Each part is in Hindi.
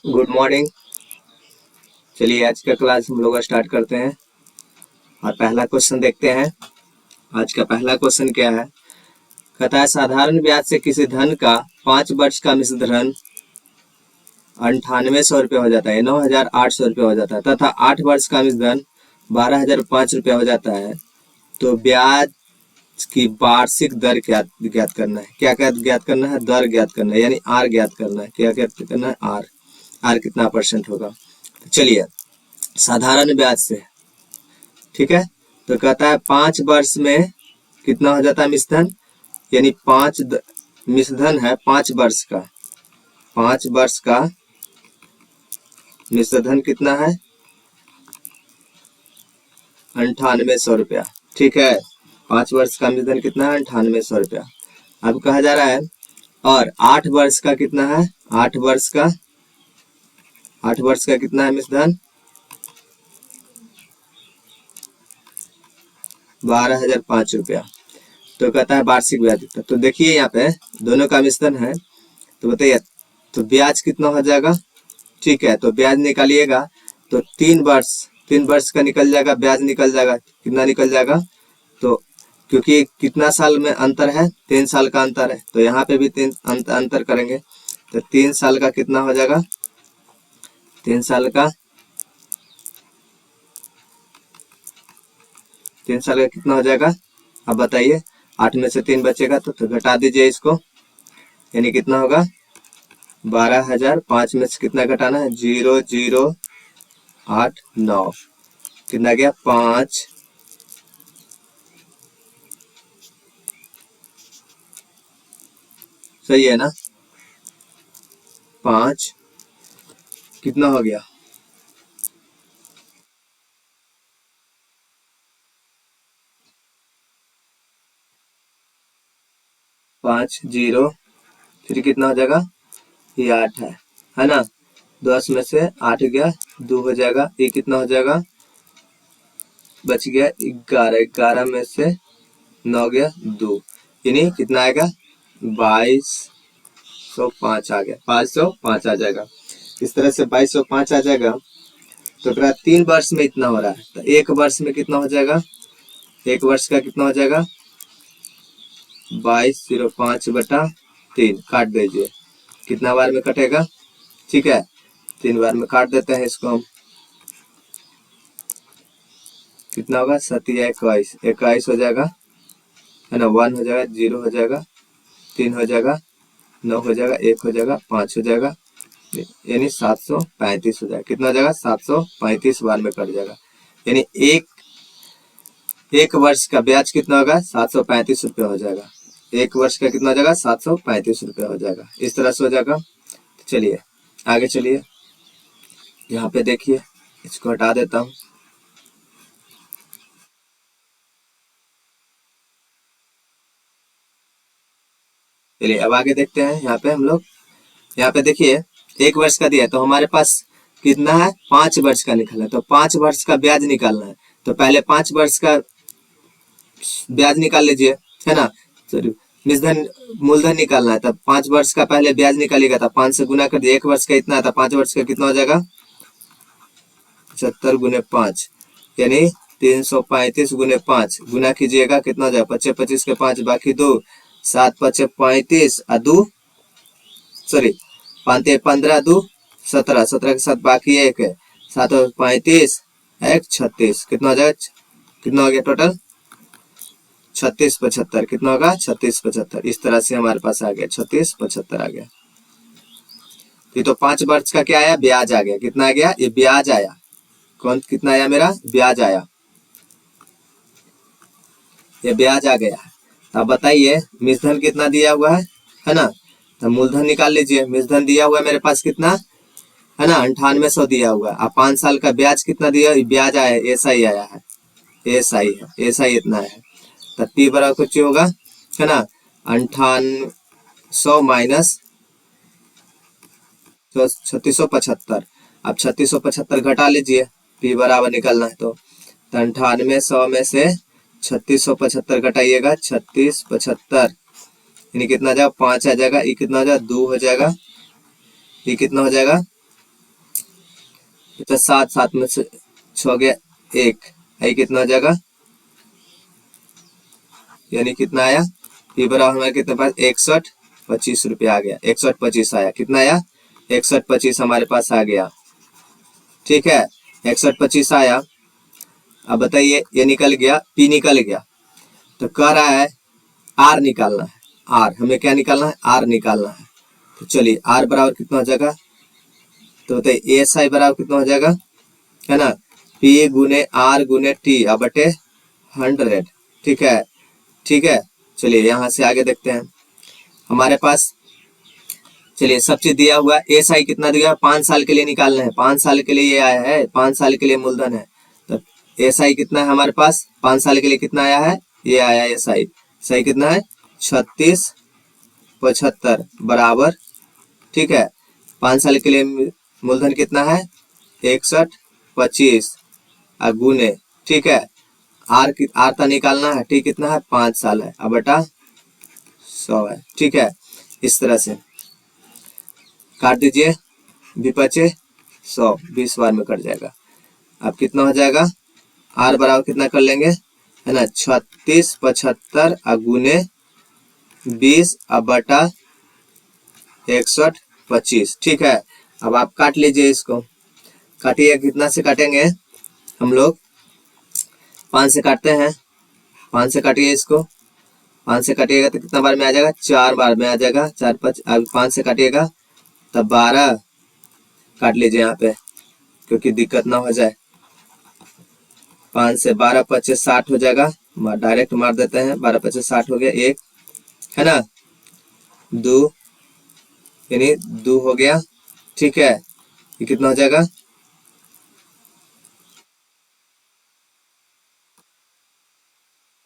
Good morning. चलिए आज का क्लास हम लोग स्टार्ट करते हैं और पहला क्वेश्चन देखते हैं। आज का पहला क्वेश्चन क्या है? कहता है साधारण ब्याज से किसी धन का 5 वर्ष का मिश्र धन 9800 रुपये हो जाता है, 9800 रुपये हो जाता है तथा 8 वर्ष का मिश्र धन 12005 रुपये हो जाता है। तो ब्याज की वार्षिक दर क्या ज्ञात करना है? क्या क्या ज्ञात करना है? दर ज्ञात करना है, यानी आर ज्ञात करना है। क्या ज्ञात करना है? आर। आर कितना परसेंट होगा? चलिए साधारण ब्याज से, ठीक है। तो कहता है 5 वर्ष में कितना हो जाता है मिश्रधन, यानी मिश्रधन है 5 वर्ष का। 5 वर्ष का मिश्रधन कितना है? 9800 रुपया। ठीक है, 5 वर्ष का मिश्रधन कितना है? 9800 रुपया। अब कहा जा रहा है और 8 वर्ष का कितना है? 8 वर्ष का कितना है मिश्रधन? 12005 रुपया। तो कहता है वार्षिक ब्याज कितना। तो देखिए यहाँ पे दोनों का मिश्रण है, तो बताइए तो ब्याज कितना हो जाएगा? ठीक है, तो ब्याज निकालिएगा तो 3 वर्ष का निकल जाएगा, ब्याज निकल जाएगा। कितना निकल जाएगा? तो क्योंकि कितना साल में अंतर है? 3 साल का अंतर है, तो यहाँ पे भी 3 अंतर करेंगे तो 3 साल का कितना हो जाएगा? 3 साल का कितना हो जाएगा? अब बताइए, 8 में से 3 बचेगा तो घटा दीजिए इसको, यानी कितना होगा? 12,000। 5 में से कितना घटाना है? 0089। कितना गया? 5। सही है ना? 5 कितना हो गया? 50। फिर कितना हो जाएगा? ये 8 है ना? 10 में से 8 गया, 2 हो जाएगा। ये कितना हो जाएगा? बच गया 11। 11 में से 9 गया, 2, यानी कितना आएगा? 2205 आ गया। 505 आ जाएगा। इस तरह से 2205 आ जाएगा। तो फिर 3 वर्ष में इतना हो रहा है, तो 1 वर्ष में कितना हो जाएगा? 1 वर्ष का कितना हो जाएगा? 2205/3 काट दीजिए। कितना बार में कटेगा? ठीक है, 3 बार में काट देते हैं इसको हम। कितना होगा? 7 या 21 हो जाएगा, है ना? 1 हो जाएगा, 0 हो जाएगा, 3 हो जाएगा, 9 हो जाएगा, 1 हो जाएगा, 5 हो जाएगा, यानी 735 हो जाएगा। कितना हो जाएगा? 735 बार में कट जाएगा, यानी एक वर्ष का ब्याज कितना होगा? 735 रुपये हो जाएगा। 1 वर्ष का कितना हो जाएगा? 735 रुपये हो जाएगा। इस तरह से हो जाएगा। चलिए आगे चलिए, यहाँ पे देखिए, इसको हटा देता हूँ। चलिए अब आगे देखते हैं। यहाँ पे हम लोग, यहाँ पे देखिए 1 वर्ष का दिया है, तो हमारे पास कितना है? 5 वर्ष का निकलना है, तो 5 वर्ष का ब्याज निकालना है। तो पहले 5 वर्ष का ब्याज निकाल लीजिए, है ना? सॉरी, मिश्रधन मूलधन निकालना है, तब 5 वर्ष का पहले ब्याज निकालिएगा, तब 5 से गुना कर दिए। 1 वर्ष का इतना था, 5 वर्ष का कितना हो जाएगा? 75 गुने 5, यानी 335 गुने 5 गुना कीजिएगा, कितना हो जाएगा? 25 25 के 5 बाकी 2, 7 5 35 और 2 सॉरी 5 15 2 17, 17 के साथ बाकी 1 है, 7 35 1 36। कितना हो जाएगा? कितना हो गया टोटल? 36 75। कितना होगा? 36 75। इस तरह से हमारे पास आ गया 36 75 आ गया। ये तो 5 वर्ष का क्या आया? ब्याज आ गया। कितना आ गया? ये ब्याज आया। कौन कितना आया? मेरा ब्याज आया, ये ब्याज आ गया। अब बताइए मिश्रधन कितना दिया हुआ है ना? तो मूलधन निकाल लीजिए। मिश्रधन दिया हुआ है मेरे पास कितना है ना? 9800 दिया हुआ है। अब 5 साल का ब्याज कितना दिया? ब्याज आया, ऐसा ही आया है, ऐसा ही है, ऐसा ही इतना है। तब पी बराबर कुछ होगा, है ना? 9800 माइनस 3675। अब 3675 घटा लीजिए, पी बराबर निकलना है। तो 9800 में से 3675 घटाइएगा, 3675, यानी कितना जाएगा? 5 आ जाएगा। ये कितना हो जाएगा? 2 हो जाएगा। ये कितना हो जाएगा? तो 7, 7 में से 6 गया 1, आई कितना हो जाएगा, यानी कितना आया, पी बराबर हमारे कितने पास 61 25 रुपया आ गया, 61 25 आया, कितना आया 61 25 हमारे पास आ गया। ठीक है, 61 25 आया। अब बताइए ये निकल गया, पी निकल गया, तो कह रहा है आर निकालना है, आर हमें क्या निकालना है, आर निकालना है। तो चलिए आर बराबर कितना हो जाएगा, तो बताइए एस आई बराबर कितना हो जाएगा, है ना, पी गुने आर गुने टी अब बटे 100। ठीक है, ठीक है। चलिए यहाँ से आगे देखते हैं हमारे पास, चलिए सब चीज दिया हुआ, एस आई कितना दिया, 5 साल के लिए निकालना है, 5 साल के लिए ये आया है, 5 साल के लिए मूलधन है, तो एस आई कितना है हमारे पास, 5 साल के लिए कितना आया है, ये आया एस आई, सही कितना है 36 75 बराबर, ठीक है, 5 साल के लिए मूलधन कितना है 61 25 गुने, ठीक है, आर तो निकालना है, ठीक कितना है 5 साल है, अब बटा 100 है। ठीक है, इस तरह से काट दीजिए, विपचे 100 20 बार में कट जाएगा। अब कितना हो जाएगा, आर बराबर कितना कर लेंगे, है ना 36 75 गुने 20 अब बटा 61 25। ठीक है, अब आप काट लीजिए इसको, काटिए, कितना से काटेंगे हम लोग, 5 से काटते हैं, 5 से काटिए इसको, 5 से काटिएगा तो कितना बार में आ जाएगा, 4 बार में आ जाएगा, 4 5, अब 5 से काटिएगा तब 12 काट लीजिए यहाँ पे, क्योंकि दिक्कत ना हो जाए, 5 से 12 25 60 हो जाएगा, डायरेक्ट मार देते हैं, 12 25 60 हो गया, 1 है ना, 2 यानी 2 हो गया। ठीक है, ये कितना हो जाएगा,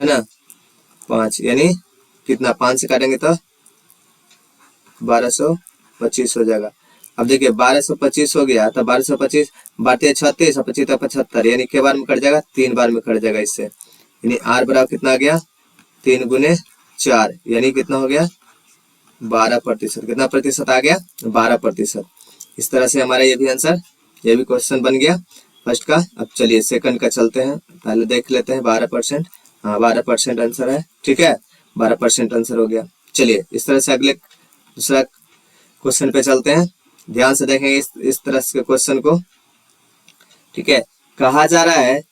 है ना 5, यानी कितना, 5 से काटेंगे तो 1225 हो जाएगा। अब देखिए 1225 हो गया, तो 1225 बारह 36 और 25 75, यानी के बार में कट जाएगा, 3 बार में कट जाएगा इससे, यानी आर बराबर कितना आ गया 3 गुने 4, यानी कितना हो गया 12%, कितना प्रतिशत आ गया 12%। इस तरह से हमारा ये भी आंसर, ये भी क्वेश्चन बन गया फर्स्ट का। अब चलिए सेकंड का चलते हैं, पहले देख लेते हैं 12%, हाँ 12% आंसर है। ठीक है, 12% आंसर हो गया। चलिए इस तरह से अगले दूसरा क्वेश्चन पे चलते हैं, ध्यान से देखेंगे इस तरह के क्वेश्चन को। ठीक है, कहा जा रहा है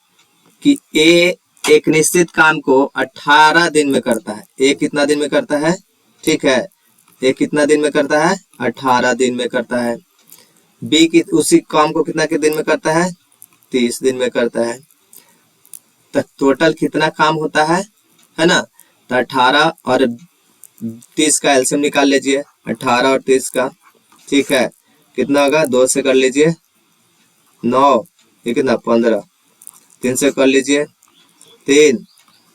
कि ए एक निश्चित काम को 18 दिन में करता है, ए कितना दिन में करता है, ठीक है, ए कितना दिन में करता है 18 दिन में करता है, बी की उसी काम को कितना के दिन में करता है 30 दिन में करता है, तो टोटल कितना काम होता है ना, तो 18 और 30 का एलसीएम निकाल लीजिए, 18 और 30 का, ठीक है, कितना होगा 2 से कर लीजिए 9, ये कितना 15, 3 से कर लीजिए 3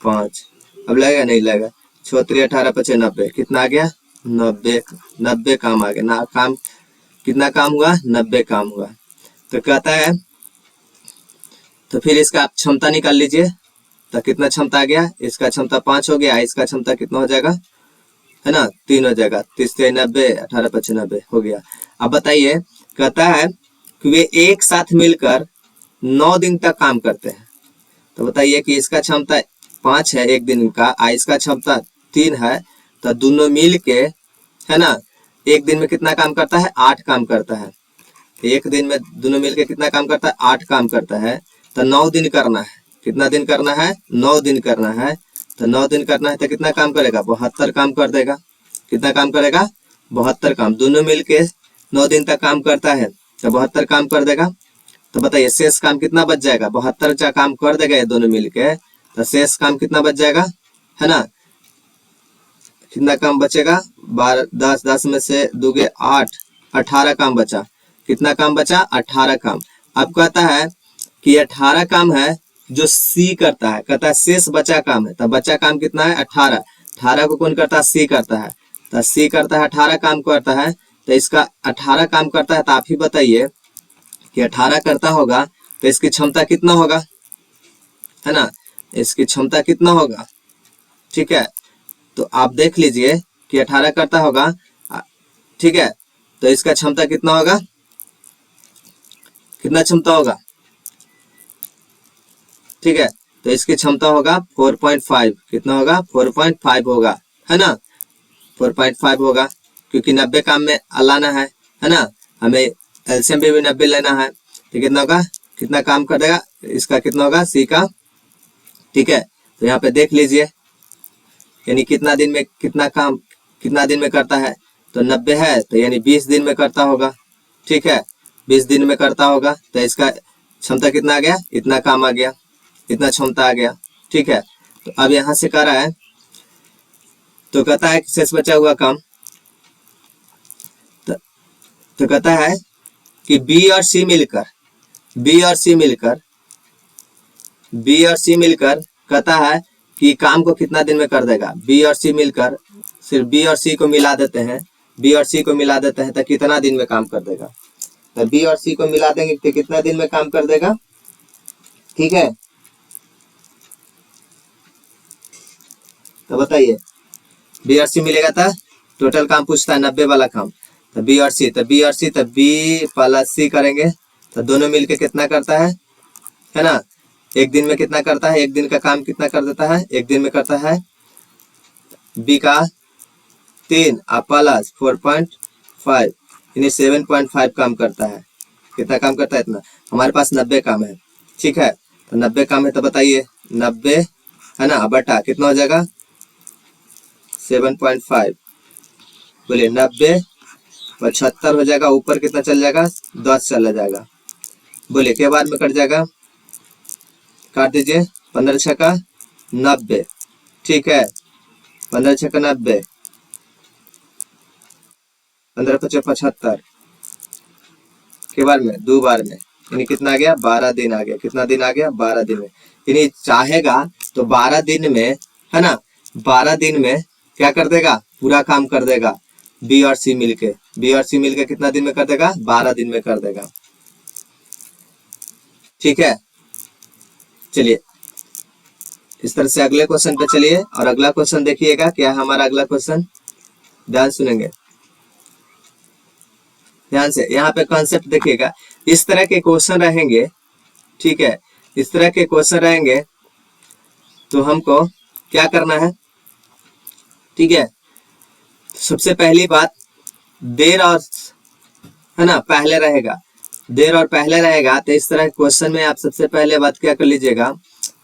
5, अब लगेगा नहीं लगेगा, 6 3 18 5 90, कितना आ गया 90 काम आ गया ना, काम कितना काम हुआ 90 काम हुआ। तो कहता है, तो फिर इसका आप क्षमता निकाल लीजिए, तो कितना क्षमता आ गया, इसका क्षमता 5 हो गया, इसका क्षमता कितना हो जाएगा, है ना 3 हो जाएगा, 30 3 90 18 5 90 हो गया। अब बताइए, कहता है कि वे एक साथ मिलकर 9 दिन तक काम करते हैं, तो बताइए कि इसका क्षमता 5 है एक दिन का, इसका क्षमता 3 है, तो दोनों मिल के, है ना, एक दिन में कितना काम करता है 8 काम करता है, एक दिन में दोनों मिलके कितना काम करता है 8 काम करता है, तो 9 दिन करना है, कितना दिन करना है 9 दिन करना है, तो 9 दिन करना है तो कितना काम करेगा 72 काम कर देगा, कितना काम करेगा 72 काम, दोनों मिलके 9 दिन तक काम करता है तो 72 काम कर देगा। तो बताइए शेष काम कितना बच जाएगा, 72 काम कर देगा ये दोनों मिलके, तो शेष काम कितना बच जाएगा, है ना, कितना काम बचेगा 12 10 10 में से 2 गे 8, 18 काम बचा, कितना काम बचा 18 काम। अब कहता है कि 18 काम है जो सी करता है, कहता है शेष बचा काम है, तो बचा काम कितना है 18, 18 को कौन करता है सी करता है, तो सी करता है 18 काम करता है, तो इसका 18 काम करता है, तो आप ही बताइए कि 18 करता होगा तो इसकी क्षमता कितना होगा, है ना, इसकी क्षमता कितना होगा। ठीक है, तो आप देख लीजिए कि 18 करता होगा, ठीक है, तो इसका क्षमता कितना होगा, कितना क्षमता होगा, ठीक है। तो इसकी क्षमता होगा 4.5, कितना होगा 4.5 होगा, है ना, 4.5 होगा, क्योंकि 90 काम में लाना है ना, हमें एलसीएम भी 90 लेना है, तो कितना होगा, कितना काम कर देगा इसका, कितना होगा सी का, ठीक है। तो यहाँ पे देख लीजिए, यानी कितना दिन में कितना काम, कितना दिन में करता है, तो 90 है तो यानी 20 दिन में करता होगा, ठीक है, 20 दिन में करता होगा, तो इसका क्षमता कितना आ गया, इतना काम आ गया, इतना क्षमता आ गया, ठीक है। तो अब यहाँ से कर रहा है, तो कहता है शेष बचा हुआ काम, तो कहता है कि बी और सी मिलकर, बी और सी मिलकर, बी और सी मिलकर कहता है कि काम को कितना दिन में कर देगा। बी और सी मिलकर, सिर्फ बी और सी को मिला देते हैं, बी और सी को मिला देते हैं तो कितना दिन में काम कर देगा, तो बी और सी को मिला देंगे तो कितना दिन में काम कर देगा, ठीक है। तो बताइए, बी और सी मिलेगा था, टोटल काम पूछता है 90 वाला काम, तो बी और सी, तो बी और सी, तो बी प्लस सी करेंगे, तो दोनों मिलके कितना करता है ना, एक दिन में कितना करता है, एक दिन का काम कितना कर देता है, एक दिन में करता है बी का 3 प्लस 4.5 यानी 7.5 काम करता है, कितना काम करता है, इतना, हमारे पास 90 काम है, ठीक है। तो 90 काम है, तो बताइए 90 है ना, बटा कितना हो जाएगा 7.5, बोलिए 90 75 हो जाएगा, ऊपर कितना चल जाएगा 10 चला जाएगा, बोलिए के बाद में कट जाएगा, काट दीजिए, 15 छक्का 90, ठीक है, 15 छक्का 90, 15 पचे 75 के बार में, दो बार में, यानी कितना आ गया 12 दिन आ गया, कितना दिन आ गया 12 दिन में, यानी चाहेगा तो 12 दिन में, है ना, 12 दिन में क्या कर देगा, पूरा काम कर देगा, बी और सी मिलके, बी और सी मिलके कितना दिन में कर देगा, 12 दिन में कर देगा, ठीक है। चलिए इस तरह से अगले क्वेश्चन पे चलिए, और अगला क्वेश्चन देखिएगा क्या है हमारा अगला क्वेश्चन, ध्यान सुनेंगे, ध्यान से, यहाँ पे कॉन्सेप्ट देखिएगा, इस तरह के क्वेश्चन रहेंगे, ठीक है, इस तरह के क्वेश्चन रहेंगे तो हमको क्या करना है, ठीक है। सबसे पहली बात, देर और, है ना, पहले रहेगा, देर और पहले रहेगा, तो इस तरह के क्वेश्चन में आप सबसे पहले बात क्या कर लीजिएगा,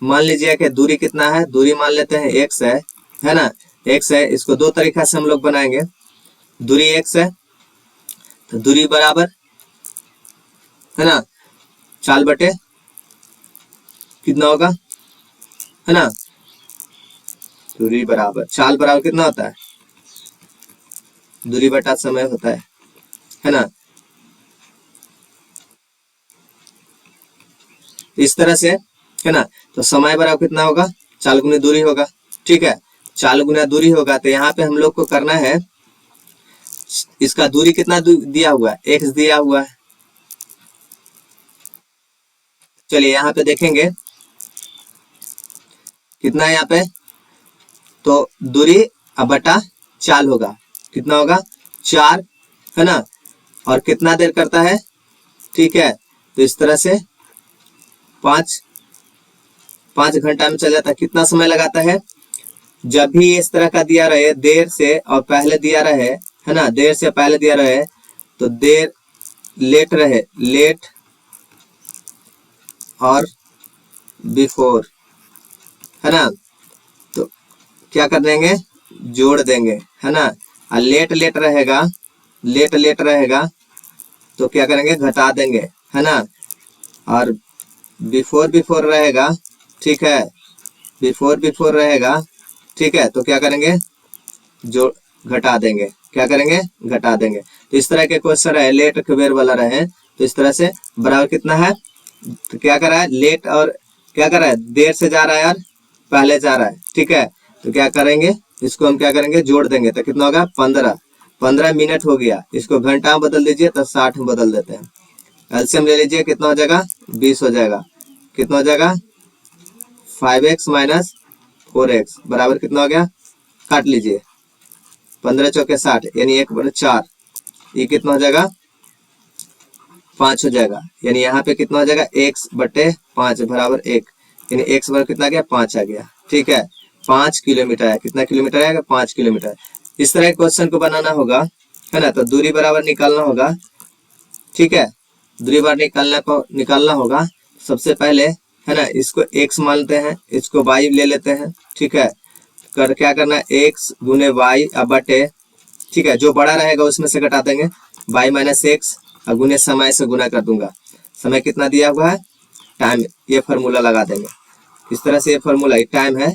मान लीजिए कि दूरी कितना है, दूरी मान लेते हैं x है ना, x है, इसको दो तरीका से हम लोग बनाएंगे, दूरी x है तो दूरी बराबर, है ना, 4 बटे कितना होगा, है ना, दूरी बराबर 4 बराबर कितना होता है, दूरी बटा समय होता है ना, इस तरह से, है ना। तो समय बराबर कितना होगा, 4 गुना दूरी होगा, ठीक है, 4 गुना दूरी होगा, तो यहाँ पे हम लोग को करना है, इसका दूरी कितना दिया हुआ है, x दिया हुआ है, चलिए यहाँ पे देखेंगे कितना है यहाँ पे, तो दूरी अब बटा 4 होगा, कितना होगा 4, है ना, और कितना देर करता है, ठीक है। तो इस तरह से 5 घंटा में चल जाता है, कितना समय लगाता है, जब भी इस तरह का दिया रहे, देर से और पहले दिया रहे, है ना, देर से पहले दिया रहे, तो देर लेट रहे, लेट और बिफोर, है ना, तो क्या कर देंगे, जोड़ देंगे, है ना, और लेट लेट रहेगा, लेट लेट रहेगा तो क्या करेंगे, घटा देंगे, है ना, और बिफोर बिफोर रहेगा, ठीक है, बिफोर बिफोर रहेगा, ठीक है, तो क्या करेंगे, जो घटा देंगे, क्या करेंगे, घटा देंगे। तो इस तरह के क्वेश्चन है, लेट कुबेर वाला रहे, तो इस तरह से बराबर कितना है, तो क्या कर रहा है, लेट और क्या कर रहा है, देर से जा रहा है और पहले जा रहा है, ठीक है, तो क्या करेंगे, इसको हम क्या करेंगे, जोड़ देंगे, तो कितना होगा 15 मिनट हो गया, इसको घंटा में बदल दीजिए तो 60 में बदल देते हैं, एलसीएम ले लीजिए, कितना हो जाएगा 20 हो जाएगा, कितना हो जाएगा 5x माइनस 4x बराबर कितना हो गया, काट लीजिए, 15 चौके 60 यानी 1/4, ये कितना हो जाएगा 5 हो जाएगा, यानी यहाँ पे कितना हो जाएगा x बटे 5 बराबर 1, यानी x बराबर कितना आ गया 5 आ गया। ठीक है, 5 किलोमीटर है, कितना किलोमीटर आएगा 5 किलोमीटर। इस तरह के क्वेश्चन को बनाना होगा, है ना। तो दूरी बराबर निकालना होगा, ठीक है, दूरी बराबर निकालना होगा। सबसे पहले, है ना, इसको x मानते हैं, इसको y ले लेते हैं। ठीक है, क्या करना है, x गुने y बटे, ठीक है, जो बड़ा रहेगा उसमें से घटा देंगे, y माइनस एक्स और गुने समय से गुना कर दूंगा। समय कितना दिया हुआ है, टाइम, ये फार्मूला लगा देंगे। इस तरह से ये फार्मूला, ये टाइम है,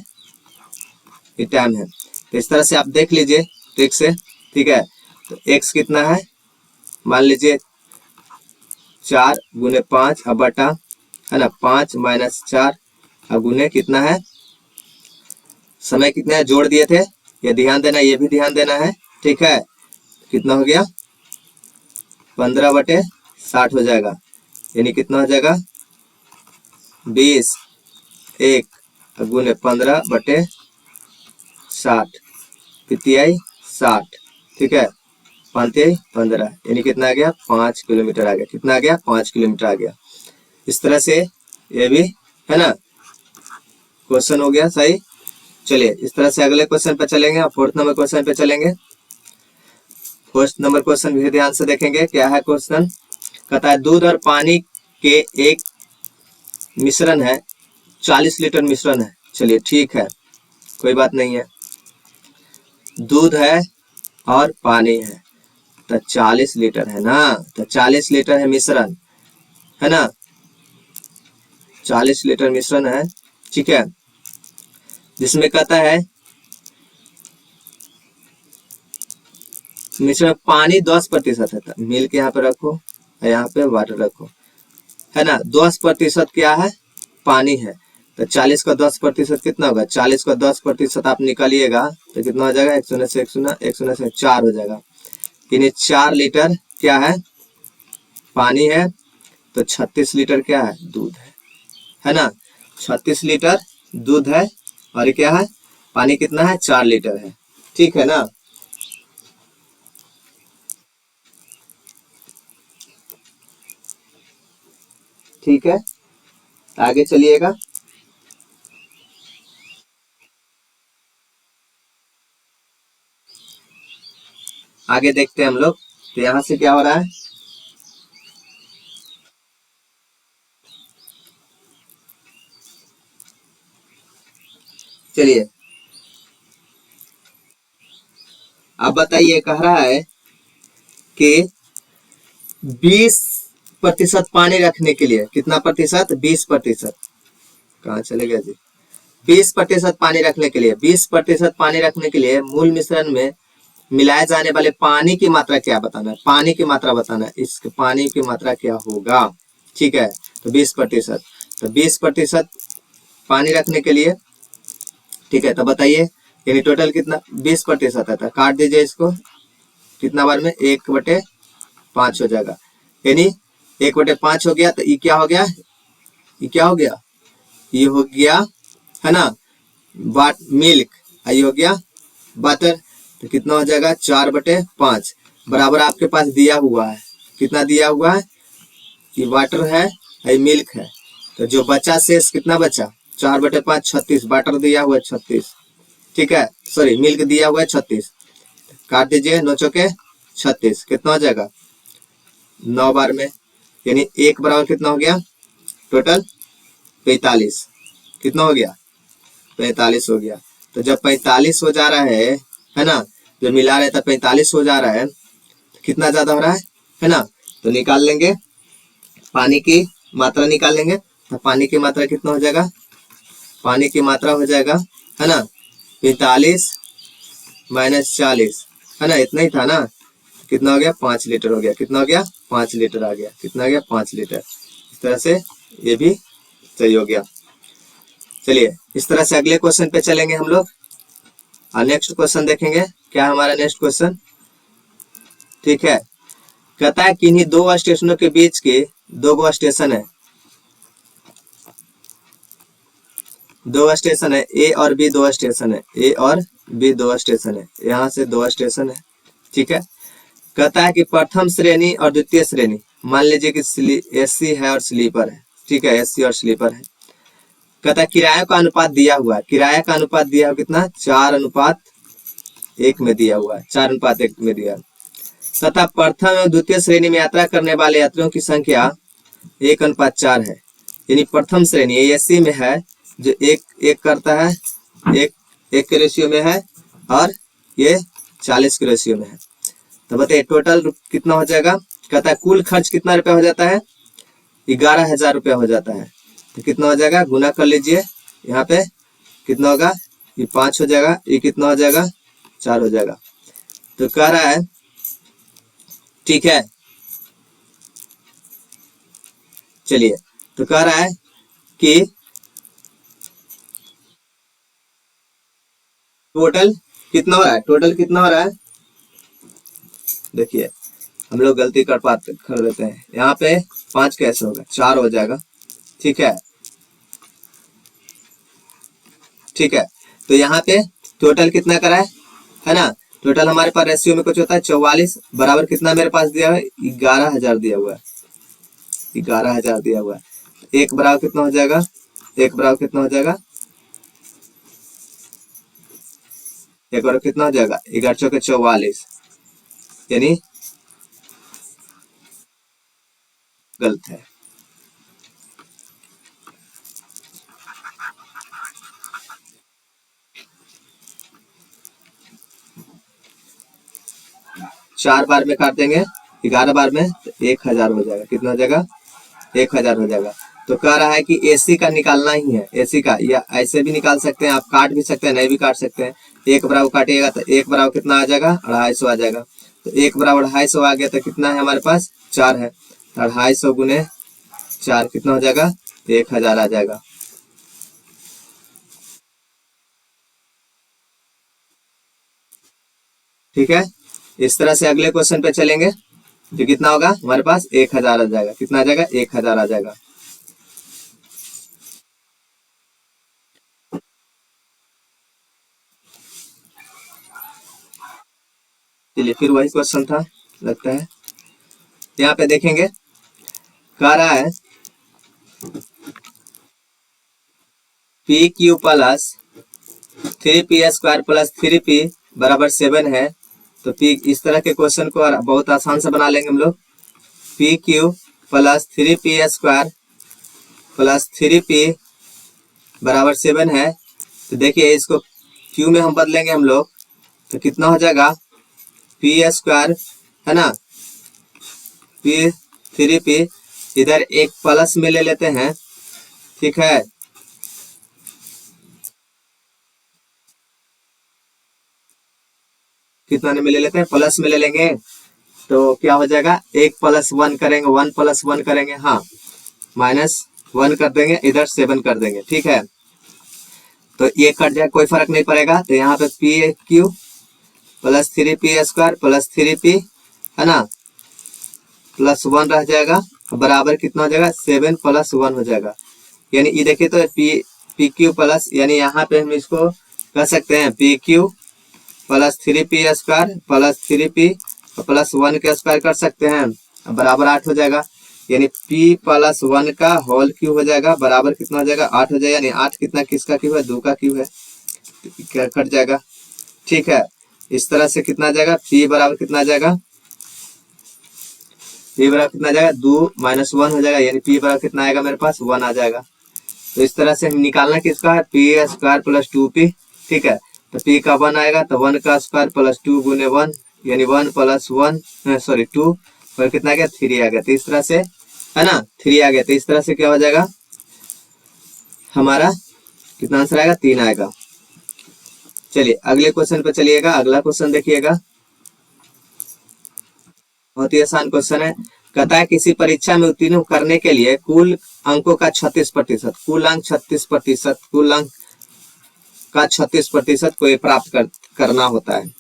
ये टाइम है। तो इस तरह से आप देख लीजिए ट्रिक से। ठीक है, तो x कितना है, मान लीजिए 4 गुने 5 अब बटा, है ना, 5 माइनस 4 अब गुने कितना है, समय कितना है, जोड़ दिए थे, ये ध्यान देना, ये भी ध्यान देना है। ठीक है, कितना हो गया 15 बटे 60 हो जाएगा, यानी कितना हो जाएगा 20 1 गुने 15 बटे 60, कितनी आई 60। ठीक है, 5 15, यानी कितना आ गया 5 किलोमीटर आ गया। कितना आ गया 5 किलोमीटर आ गया। इस तरह से ये भी, है ना, क्वेश्चन हो गया सही। चलिए इस तरह से अगले क्वेश्चन पे चलेंगे, फोर्थ नंबर क्वेश्चन पे चलेंगे। फोर्थ नंबर क्वेश्चन भी ध्यान से देखेंगे। क्या है क्वेश्चन, कहता है दूध और पानी के एक मिश्रण है, 40 लीटर मिश्रण है। चलिए ठीक है, कोई बात नहीं है, दूध है और पानी है, तो 40 लीटर है ना, तो 40 लीटर है मिश्रण, है ना, 40 लीटर मिश्रण है। ठीक है, जिसमें कहता है मिश्रण पानी 10% है, मिल्क यहाँ पे रखो, यहाँ पे वाटर रखो, है ना। 10% क्या है, पानी है, तो 40 का 10% कितना होगा, 40 का 10% आप निकालिएगा तो कितना हो जाएगा, 1 से 4 हो जाएगा। यानी 4 लीटर क्या है, पानी है, तो 36 लीटर क्या है, दूध है ना। 36 लीटर दूध है और ये क्या है, पानी कितना है, 4 लीटर है। ठीक है ना। ठीक है, आगे चलिएगा। आगे देखते हैं हम लोग, तो यहां से क्या हो रहा है, चलिए अब बताइए। कह रहा है कि 20% पानी रखने के लिए, कितना प्रतिशत, 20%, कहाँ चले गया जी, 20% पानी रखने के लिए, 20% पानी रखने के लिए मूल मिश्रण में मिलाए जाने वाले पानी की मात्रा क्या बताना है, पानी की मात्रा बताना है, इस पानी की मात्रा क्या होगा। ठीक है, तो 20%, तो 20% पानी रखने के लिए, ठीक है, तो बताइए, यानी टोटल कितना 20% आता है, काट दीजिए इसको, कितना बार में 1/5 हो जाएगा, यानी 1/5 हो गया। तो ये क्या हो गया, ये क्या हो गया, ये हो गया, है ना, मिल्क, ये हो गया बटर, तो कितना हो जाएगा 4/5 बराबर आपके पास दिया हुआ है, कितना दिया हुआ है, ये वाटर है, ये मिल्क है, तो जो बचा शेष कितना बचा, 4/5 36, वाटर दिया हुआ है 36, ठीक है, सॉरी मिल्क दिया हुआ है 36, काट दीजिए 9 चौके 36, कितना हो जाएगा 9 बार में, यानी 1 बराबर कितना हो गया टोटल 45, कितना हो गया 45 हो गया। तो जब 45 हो जा रहा है ना, जब मिला रहे तब 45 हो जा रहा है, तो कितना ज्यादा हो रहा है ना, तो निकाल लेंगे पानी की मात्रा, निकाल लेंगे, तो पानी की मात्रा कितना हो जाएगा, पानी की मात्रा हो जाएगा, है ना, 45 माइनस 40, है ना, इतना ही था ना, कितना हो गया 5 लीटर हो गया, कितना हो गया 5 लीटर आ गया, कितना हो गया 5 लीटर। इस तरह से ये भी सही हो गया। चलिए इस तरह से अगले क्वेश्चन पे चलेंगे हम लोग, और नेक्स्ट क्वेश्चन देखेंगे। क्या हमारा नेक्स्ट क्वेश्चन, ठीक है, कहता है किन्हीं 2 स्टेशनों के बीच के 2 स्टेशन है, 2 स्टेशन है, ए और बी 2 स्टेशन है, ए और बी 2 स्टेशन है, यहाँ से 2 स्टेशन है। ठीक है, कहता है कि प्रथम श्रेणी और द्वितीय श्रेणी, मान लीजिए कि एसी है और स्लीपर है, ठीक है, एसी और स्लीपर है। कहता है किराए का अनुपात दिया हुआ है, किराए का अनुपात दिया हुआ कितना, 4:1 में दिया हुआ है, 4:1 में दिया। तथा प्रथम एवं द्वितीय श्रेणी में यात्रा करने वाले यात्रियों की संख्या 1:4 है। यानी प्रथम श्रेणी एसी में है जो एक एक करता है, एक के रेशियो में है, और ये 40 के रेशियो में है। तो बताइए टोटल कितना हो जाएगा। कहता है कुल खर्च कितना रुपया हो जाता है, 11,000 रुपया हो जाता है। तो कितना हो जाएगा, गुना कर लीजिए, यहाँ पे कितना होगा, ये 5 हो जाएगा, ये कितना हो जाएगा, 4 हो जाएगा। तो कह रहा है, ठीक है, चलिए, तो कह रहा है कि टोटल कितना हो रहा है, टोटल कितना हो रहा है। देखिए हम लोग गलती कर देते हैं, यहाँ पे 5 कैसे होगा, 4 हो जाएगा, ठीक है, ठीक है। तो यहाँ पे टोटल कितना करा है ना, टोटल हमारे पास रेशियो में कुछ होता है 44 बराबर कितना मेरे पास दिया हुआ है, 11,000 दिया हुआ है, 11,000 दिया हुआ है। एक बराबर कितना हो जाएगा, एक बराबर कितना हो जाएगा, एक बराबर कितना हो जाएगा, 11 चौके 44, यानी गलत है। चार बार में काट देंगे 11 बार में तो 1,000 हो जाएगा, कितना हो जाएगा, 1,000 हो जाएगा। तो कह रहा है कि एसी का निकालना ही है, एसी का, या ऐसे भी निकाल सकते हैं आप, काट भी सकते हैं, नहीं भी काट सकते हैं। एक बराबर काटिएगा तो एक बराबर कितना आ जाएगा, 250 आ जाएगा। तो एक बराबर 250 आ गया तो कितना है हमारे पास, 4 है, तो 250 गुने 4 कितना हो जाएगा, 1,000 आ जाएगा। ठीक है, इस तरह से अगले क्वेश्चन पे चलेंगे, तो कितना होगा हमारे पास, 1,000 आ जाएगा, कितना आ जाएगा, 1,000 आ जाएगा। चलिए फिर वही क्वेश्चन था लगता है, यहाँ पे देखेंगे, कह रहा है P Q plus 3p² plus 3p बराबर 7 है। तो पी, इस तरह के क्वेश्चन को बहुत आसान से बना लेंगे हम लोग। P Q plus 3p² plus 3p बराबर 7 है। तो देखिए इसको क्यू में हम बदलेंगे हम लोग, तो कितना हो जाएगा, p² है ना, p 3p, इधर एक प्लस में ले लेते हैं, ठीक है, कितना में ले लेते हैं, प्लस में ले लेंगे, तो क्या हो जाएगा, एक प्लस 1 करेंगे, 1 प्लस 1 करेंगे, हाँ, -1 कर देंगे, इधर 7 कर देंगे, ठीक है। तो ये कट जाए, कोई फर्क नहीं पड़ेगा। तो यहाँ पे P Q plus 3p² plus 3p है ना, प्लस 1 रह जाएगा, बराबर कितना हो जाएगा, 7 + 1 हो जाएगा। यानी ये देखिए तो पी क्यू प्लस, यानी यहाँ पे हम इसको कह सकते हैं P Q plus 3p² plus 3p plus 1 के स्क्वायर कर सकते हैं, बराबर 8 हो जाएगा। यानी p + 1 का होल क्यू हो जाएगा, बराबर कितना हो जाएगा, 8 हो जाएगा। यानी 8 कितना किसका क्यू है, 2 का क्यू है, क्या कट जाएगा, ठीक है। इस तरह से कितना आ जाएगा, p बराबर कितना आ जाएगा, p बराबर कितना आ जाएगा, 2 - 1 हो जाएगा, यानी p बराबर कितना आएगा मेरे पास, 1 आ जाएगा। तो इस तरह से हम निकालना किसका है, p² प्लस 2p, ठीक है। तो p का 1 आएगा, तो 1 का स्क्वायर प्लस 2 गुने 1, यानी 1 + 1 सॉरी 2 पर कितना आ गया, 3 आ गया। तो इस तरह से है ना, 3 आ गया। तो इस तरह से क्या हो जाएगा, हमारा कितना आंसर आएगा, 3 आएगा। चलिए अगले क्वेश्चन पे चलिएगा, अगला क्वेश्चन देखिएगा, बहुत ही आसान क्वेश्चन है। कहता है किसी परीक्षा में उत्तीर्ण करने के लिए कुल अंकों का 36%, कुल अंक 36%, कुल अंक का 36% को प्राप्त करना होता है।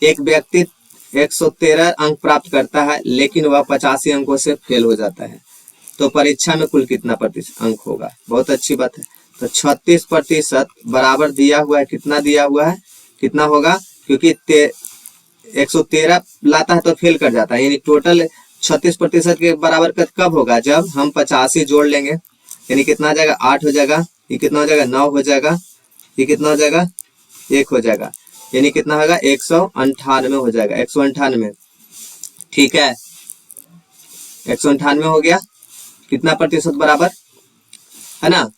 एक व्यक्ति 113 अंक प्राप्त करता है, लेकिन वह 85 अंकों से फेल हो जाता है, तो परीक्षा में कुल कितना प्रतिशत अंक होगा। बहुत अच्छी बात है। तो 36% बराबर दिया हुआ है, कितना दिया हुआ है, कितना होगा, क्योंकि 113 लाता है तो फेल कर जाता है, यानी टोटल 36% के बराबर कब होगा, जब हम 85 जोड़ लेंगे, यानी कितना आ जाएगा 8 हो जाएगा, ये कितना हो जाएगा 9 हो जाएगा, ये कितना हो जाएगा 1 हो जाएगा, यानी कितना होगा 198 हो जाएगा, 198। ठीक है, 198 हो गया, कितना प्रतिशत बराबर है ना,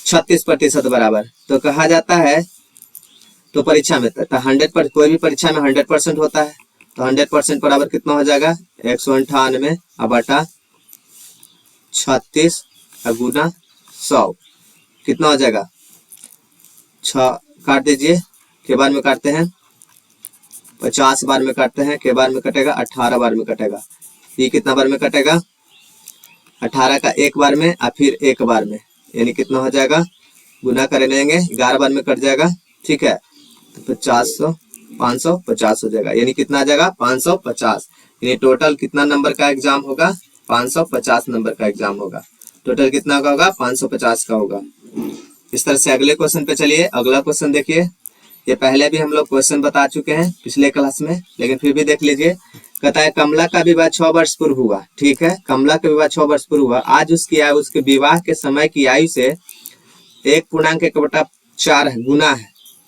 36% बराबर। तो कहा जाता है, तो परीक्षा में तो 100%, कोई भी परीक्षा में 100% होता है, तो 100% बराबर कितना हो जाएगा 198 बटा 36 गुना 100, कितना हो जाएगा 6, काट दीजिए, के बार में काटते हैं 50 बार में काटते हैं, के बार में कटेगा 18 बार में कटेगा, ये कितना बार में कटेगा 18 का एक बार में और फिर एक बार में, यानी कितना हो जाएगा, गुना कर लेंगे 11 बार में कट जाएगा। ठीक है, तो 550 हो जाएगा, यानी कितना आ जाएगा 550, यानी टोटल कितना नंबर का एग्जाम होगा, 550 नंबर का एग्जाम होगा। टोटल कितना का होगा 550 का होगा। इस तरह से अगले क्वेश्चन पे चलिए। अगला क्वेश्चन देखिए, ये पहले भी हम लोग क्वेश्चन बता चुके हैं पिछले क्लास में, लेकिन फिर भी देख लीजिए। कहता है कमला का विवाह 6 वर्ष पूर्व हुआ। ठीक है, कमला का विवाह 6 वर्ष पूर्व हुआ। आज उसकी आयु उसके विवाह के समय की आयु से 1.1/4 गुना है।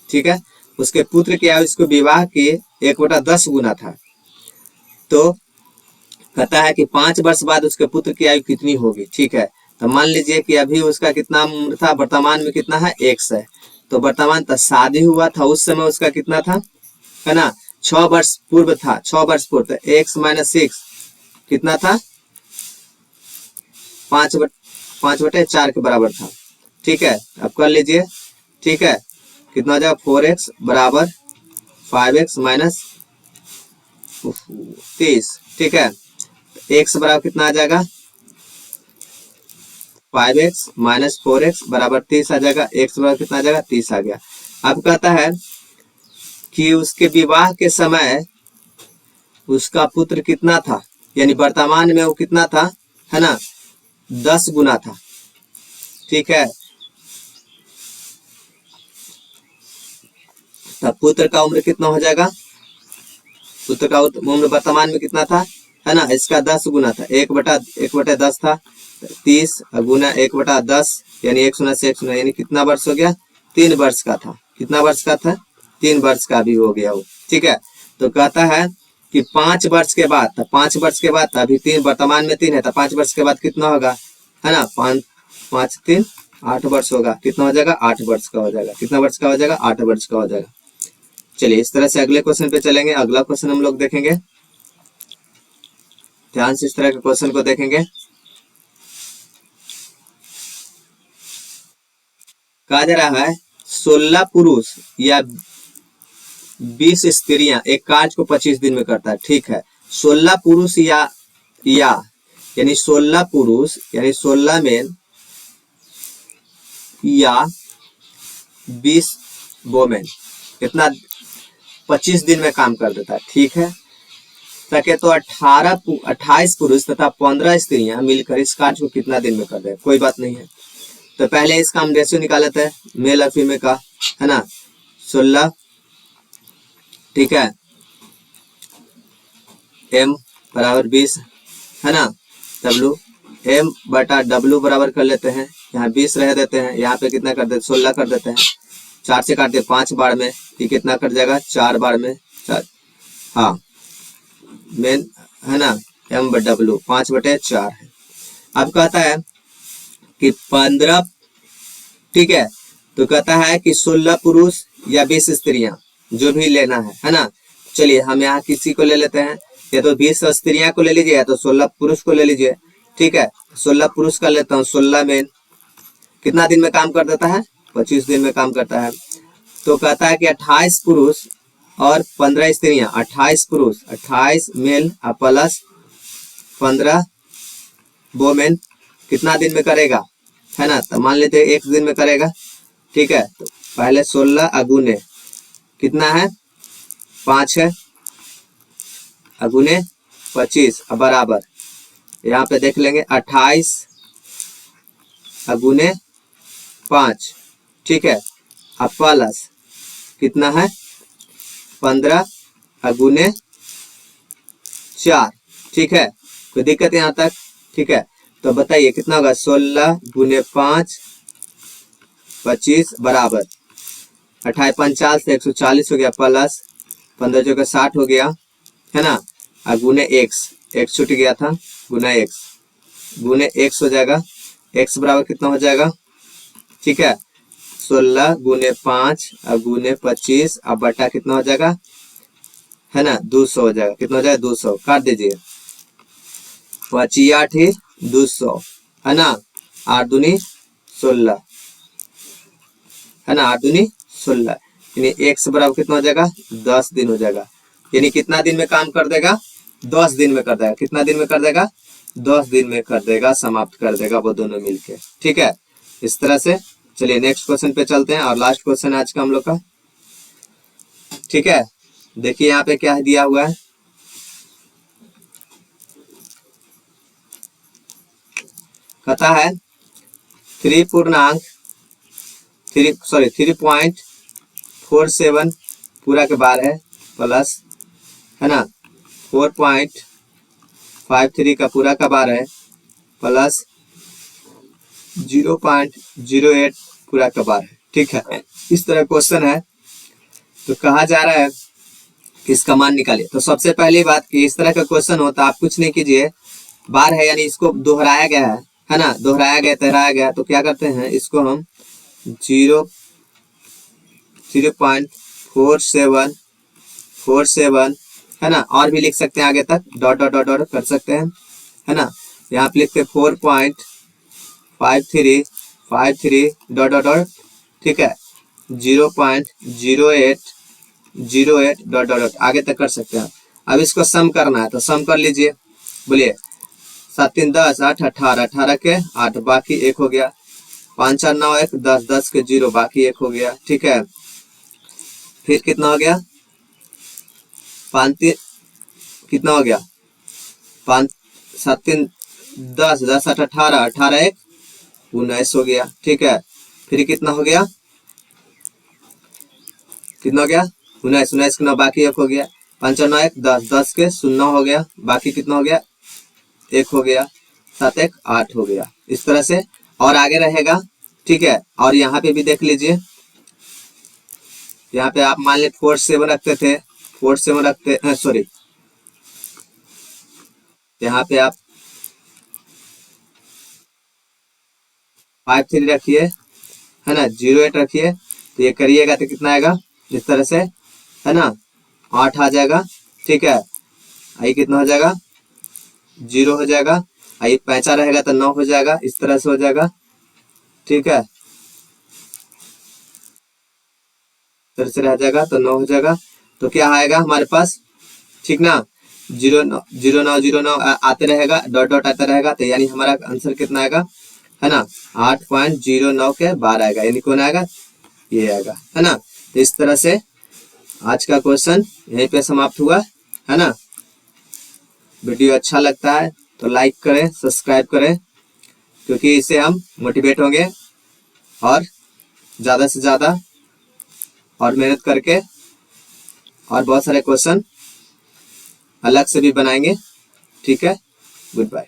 ठीक है, उसके पुत्र की आयु उसके विवाह के 1/10 गुना था। तो कहता है कि 5 वर्ष बाद उसके पुत्र की आयु कितनी होगी। ठीक है, तो मान लीजिए कि अभी उसका कितना उम्र था, वर्तमान में कितना है 100 है। तो वर्तमान तक शादी हुआ था उस समय उसका कितना था, है ना 6 वर्ष पूर्व था, 6 वर्ष पूर्व, तो x - 6 कितना था 5/4 के बराबर था। ठीक है, अब कर लीजिए। ठीक है, कितना हो जाएगा 4x बराबर 5x माइनस 30। ठीक है, x बराबर कितना आ जाएगा 5x माइनस 4x बराबर 30 आ जाएगा। x बराबर कितना आ जाएगा 30 आ गया। अब कहता है कि उसके विवाह के समय उसका पुत्र कितना था, यानी वर्तमान में वो कितना था, है ना 10 गुना था। ठीक है, तब पुत्र का उम्र कितना हो जाएगा, पुत्र का उम्र वर्तमान में कितना था, है ना इसका 10 गुना था, 1/10 था, 30 गुना 1/10 यानी 1 शून्य से 1 शून्य, यानी कितना वर्ष हो गया 3 वर्ष का था। कितना वर्ष का था 3 वर्ष का भी हो गया वो। ठीक है, तो कहता है कि 5 वर्ष के बाद, तो 5 वर्ष के बाद अभी 3 वर्तमान में 3 है, तो 5 वर्ष के बाद कितना होगा, है ना 5 3 8 वर्ष होगा। कितना हो जाएगा 8 वर्ष का हो जाएगा। कितना वर्ष का हो जाएगा 8 वर्ष का हो जाएगा। चलिए इस तरह से अगले क्वेश्चन पे चलेंगे। अगला क्वेश्चन हम लोग देखेंगे, ध्यान से इस तरह के क्वेश्चन को देखेंगे। कहा जा रहा है 16 पुरुष या 20 स्त्रियां एक कार्य को 25 दिन में करता है। ठीक है, 16 पुरुष या यानी 16 पुरुष यानी 16 मेन या 20 वोमेन कितना 25 दिन में काम कर देता है। ठीक है, सके तो 28 पुरुष तथा 15 स्त्रियां मिलकर इस कार्य को कितना दिन में कर दे। कोई बात नहीं है, तो पहले इसका हम रेशियो निकाल लेते हैं मेल और फीमेल का, है ना 16। ठीक है, m बराबर 20 है ना, w m बटा w बराबर कर लेते हैं, यहाँ 20 रह देते हैं, यहाँ पे कितना कर देते 16 कर देते हैं, 4 से काटते 5 बार में, ये कितना कट जाएगा 4 बार में 4, हाँ मेन है ना m/w 5/4 है। अब कहता है कि 15, ठीक है, तो कहता है कि 16 पुरुष या 20 स्त्रियां जो भी लेना है ना। चलिए हम यहाँ किसी को ले लेते हैं, या तो 20 स्त्रियां को ले लीजिए या तो 16 पुरुष को ले लीजिए। ठीक है, 16 पुरुष का लेता हूँ, 16 में कितना दिन में काम कर देता है 25 दिन में काम करता है। तो कहता है कि 28 पुरुष और 15 स्त्रियां, 28 पुरुष 28 मेल प्लस 15 वोमेन कितना दिन में करेगा, है ना, तो मान लेते हैं 1 दिन में करेगा। ठीक है, तो पहले 16 अगुने कितना है 5 है, अगुने 25 बराबर, यहाँ पे देख लेंगे 28 अगुने 5। ठीक है, अब प्लस कितना है 15 अगुने 4। ठीक है, कोई दिक्कत यहाँ तक? ठीक है, तो बताइए कितना होगा? 16 गुने 5 25 बराबर 28 45 से 140 हो गया, प्लस 15 जो 60 हो गया, है ना, और गुने एक्स, एक्स छूट गया था, गुना एक्स, गुने एक्स हो जाएगा। एक्स बराबर कितना हो जाएगा? ठीक है, 16 गुने 5 और गुने 25 अब बटा कितना हो जाएगा, है ना, 200 हो जाएगा। कितना हो जाएगा? 200 काट दीजिए, 25 200, है ना, 8 दूनी 16, है ना, 8 दूनी 16, यानी एक्स बराबर कितना हो जाएगा? 10 दिन हो जाएगा। यानी कितना दिन में काम कर देगा? 10 दिन में कर देगा। कितना दिन में कर देगा? 10 दिन में कर देगा, समाप्त कर देगा वो दोनों मिलके। ठीक है, इस तरह से। चलिए नेक्स्ट क्वेश्चन पे चलते हैं और लास्ट क्वेश्चन आज का हम लोग का। ठीक है, देखिए यहाँ पे क्या दिया हुआ है, कहता है 3.47 पूरा के बार है, प्लस, है ना, 4.53 का पूरा का बार है, प्लस 0.08 पूरा का बार है। ठीक है, इस तरह क्वेश्चन है। तो कहा जा रहा है कि इसका मान निकालिए। तो सबसे पहली बात कि इस तरह का क्वेश्चन होता है, आप कुछ नहीं कीजिए, बार है यानी इसको दोहराया गया है ना, दोहराया गया तहराया गया, तो क्या करते हैं, इसको हम 0.47 है ना, और भी लिख सकते हैं आगे तक, डॉट डॉट डॉट डॉट कर सकते हैं, है ना। यहाँ पे लिखते 4.53 डॉट डॉट डॉट, ठीक है, 0.08 डॉट डॉट डॉट आगे तक कर सकते हैं। अब इसको सम करना है तो सम कर लीजिए, बोलिए 7 3 10 8 18, 18 के 8 बाकी 1 हो गया, 5 4 9 1 10, 10 के 0 बाकी 1 हो गया। ठीक है, फिर कितना हो गया, 5 3 कितना हो गया, 5 7 3 10, 10 8 18, 18 1 19 हो गया। ठीक है, फिर कितना हो गया, कितना हो गया, 19, 19 के 9 बाकी 1 हो गया, 5 9 1 10, 10 के 0 हो गया, बाकी कितना हो गया, 1 हो गया, 7 1 8 हो गया। इस तरह से और आगे रहेगा। ठीक है, और यहाँ पे भी देख लीजिए, यहाँ पे आप मान लीजिए 47 रखते थे, 47 रखते हैं, सॉरी, यहाँ पे आप 53 रखिए, है ना, 08 रखिए, तो ये करिएगा तो कितना आएगा, इस तरह से, है ना, 8 आ जाएगा। ठीक है, आई कितना हो जाएगा, 0 हो जाएगा, आई 5 रहेगा तो 9 हो जाएगा, इस तरह से हो जाएगा। ठीक है, तरह से रह जाएगा तो 9 हो जाएगा, तो क्या आएगा हमारे पास, ठीक ना, 0 9 आते रहेगा, डॉट डॉट आता रहेगा, तो यानी हमारा आंसर कितना आएगा, है ना, 8.09 के बार आएगा, यानी कौन आएगा, ये आएगा, है ना। तो इस तरह से आज का क्वेश्चन यहीं पे समाप्त हुआ, है ना। वीडियो अच्छा लगता है तो लाइक करें, सब्सक्राइब करें, क्योंकि इससे हम मोटिवेट होंगे और ज़्यादा से ज़्यादा और मेहनत करके और बहुत सारे क्वेश्चन अलग से भी बनाएंगे। ठीक है, गुड बाय।